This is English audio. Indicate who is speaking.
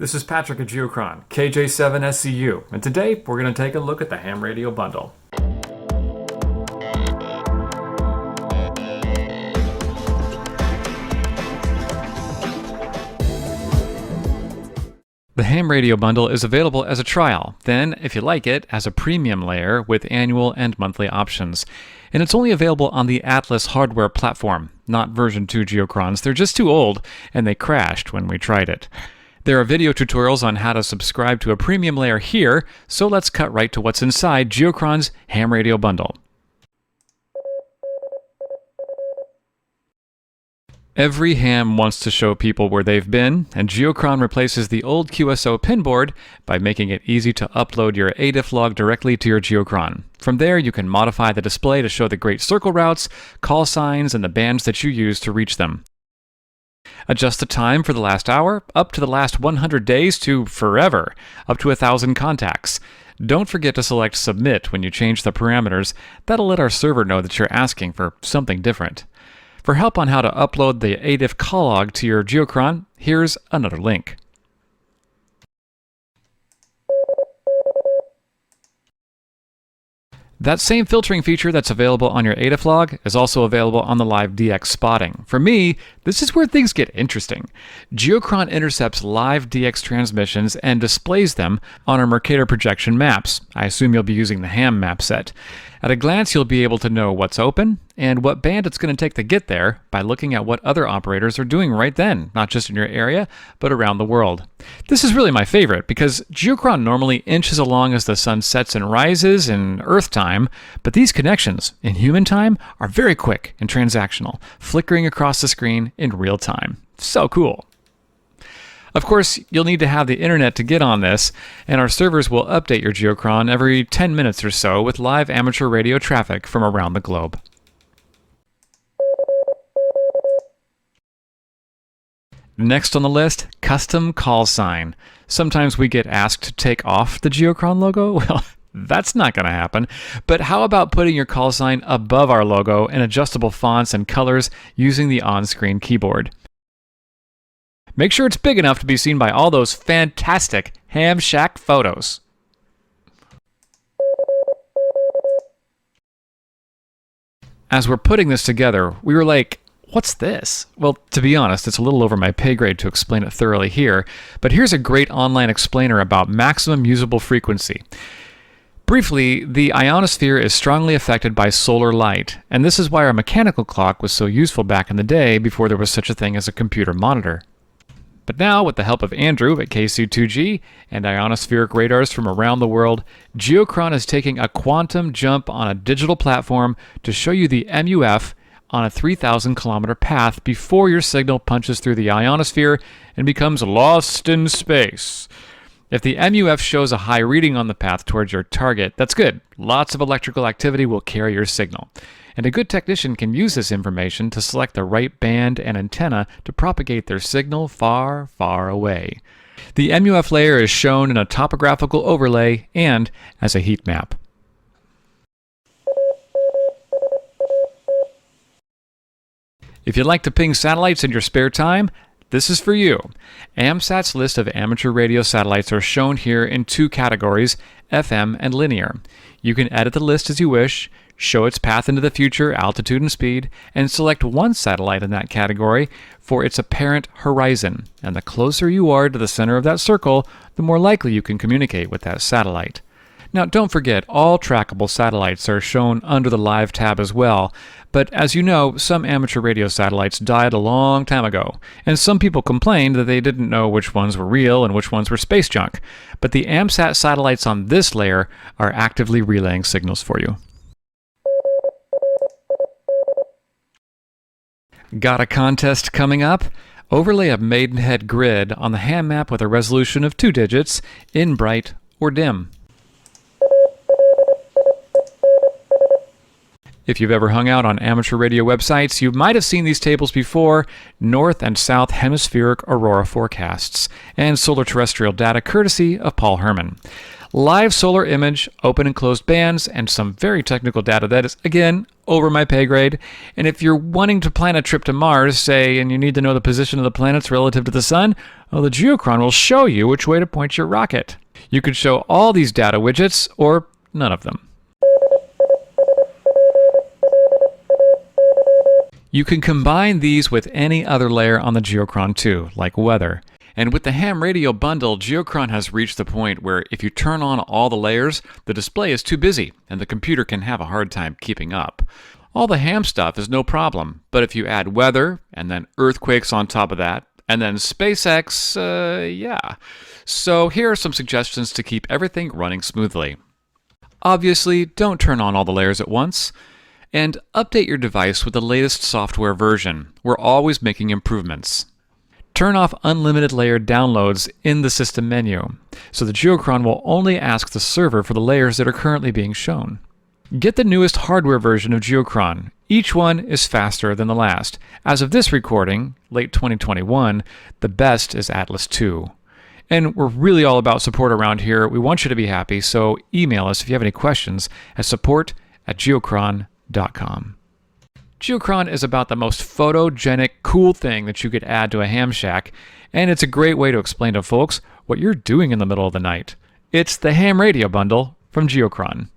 Speaker 1: This is Patrick at Geochron, KJ7ZSU, and today we're going to take a look at the ham radio bundle. The ham radio bundle is available as a trial, then, if you like it, as a premium layer with annual and monthly options. And it's only available on the Atlas hardware platform, not version 2 Geochrons. They're just too old, and they crashed when we tried it. There are video tutorials on how to subscribe to a premium layer here, so let's cut right to what's inside Geochron's ham radio bundle. Every ham wants to show people where they've been, and Geochron replaces the old QSO pinboard by making it easy to upload your Adif Log directly to your Geochron. From there, you can modify the display to show the great circle routes, call signs, and the bands that you use to reach them. Adjust the time for the last hour, up to the last 100 days to forever, up to 1,000 contacts. Don't forget to select Submit when you change the parameters. That'll let our server know that you're asking for something different. For help on how to upload the Adif call log to your Geochron, here's another link. That same filtering feature that's available on your Adif log is also available on the live DX spotting. For me, this is where things get interesting. Geochron intercepts live DX transmissions and displays them on our Mercator projection maps. I assume you'll be using the ham map set. At a glance, you'll be able to know what's open and what band it's going to take to get there by looking at what other operators are doing right then, not just in your area, but around the world. This is really my favorite because Geochron normally inches along as the sun sets and rises in Earth time, but these connections in human time are very quick and transactional, flickering across the screen in real time. So cool. Of course, you'll need to have the internet to get on this, and our servers will update your Geochron every 10 minutes or so with live amateur radio traffic from around the globe. Next on the list, custom call sign. Sometimes we get asked to take off the Geochron logo. Well, that's not going to happen. But how about putting your call sign above our logo in adjustable fonts and colors using the on-screen keyboard? Make sure it's big enough to be seen by all those fantastic ham shack photos. As we're putting this together, we were like, what's this? Well, to be honest, it's a little over my pay grade to explain it thoroughly here, but here's a great online explainer about maximum usable frequency. Briefly, the ionosphere is strongly affected by solar light, and this is why our mechanical clock was so useful back in the day before there was such a thing as a computer monitor. But now, with the help of Andrew at KC2G and ionospheric radars from around the world, Geochron is taking a quantum jump on a digital platform to show you the MUF on a 3,000 kilometer path before your signal punches through the ionosphere and becomes lost in space. If the MUF shows a high reading on the path towards your target, that's good. Lots of electrical activity will carry your signal. And a good technician can use this information to select the right band and antenna to propagate their signal far, far away. The MUF layer is shown in a topographical overlay and as a heat map. If you'd like to ping satellites in your spare time, this is for you. AMSAT's list of amateur radio satellites are shown here in two categories, FM and linear. You can edit the list as you wish, show its path into the future, altitude and speed, and select one satellite in that category for its apparent horizon. And the closer you are to the center of that circle, the more likely you can communicate with that satellite. Now, don't forget, all trackable satellites are shown under the Live tab as well, but as you know, some amateur radio satellites died a long time ago, and some people complained that they didn't know which ones were real and which ones were space junk. But the AMSAT satellites on this layer are actively relaying signals for you. Got a contest coming up? Overlay a Maidenhead Grid on the ham map with a resolution of 2 digits in bright or dim. If you've ever hung out on amateur radio websites, you might have seen these tables before: North and South Hemispheric Aurora forecasts, and solar terrestrial data courtesy of Paul Herman. live solar image, open and closed bands, and some very technical data that is, again, over my pay grade. And if you're wanting to plan a trip to Mars, say, and you need to know the position of the planets relative to the sun, well, the Geochron will show you which way to point your rocket. You could show all these data widgets, or none of them. You can combine these with any other layer on the Geochron too, like weather. And with the ham radio bundle, Geochron has reached the point where if you turn on all the layers, the display is too busy and the computer can have a hard time keeping up. All the ham stuff is no problem, but if you add weather and then earthquakes on top of that, and then SpaceX, yeah. So here are some suggestions to keep everything running smoothly. Obviously, don't turn on all the layers at once. And update your device with the latest software version. We're always making improvements. Turn off unlimited layer downloads in the system menu, so the Geochron will only ask the server for the layers that are currently being shown. Get the newest hardware version of Geochron. Each one is faster than the last. As of this recording, late 2021, the best is Atlas 2. And we're really all about support around here. We want you to be happy, so email us if you have any questions at support@geochron.com. Geochron is about the most photogenic, cool thing that you could add to a ham shack, and it's a great way to explain to folks what you're doing in the middle of the night. It's the ham radio bundle from Geochron.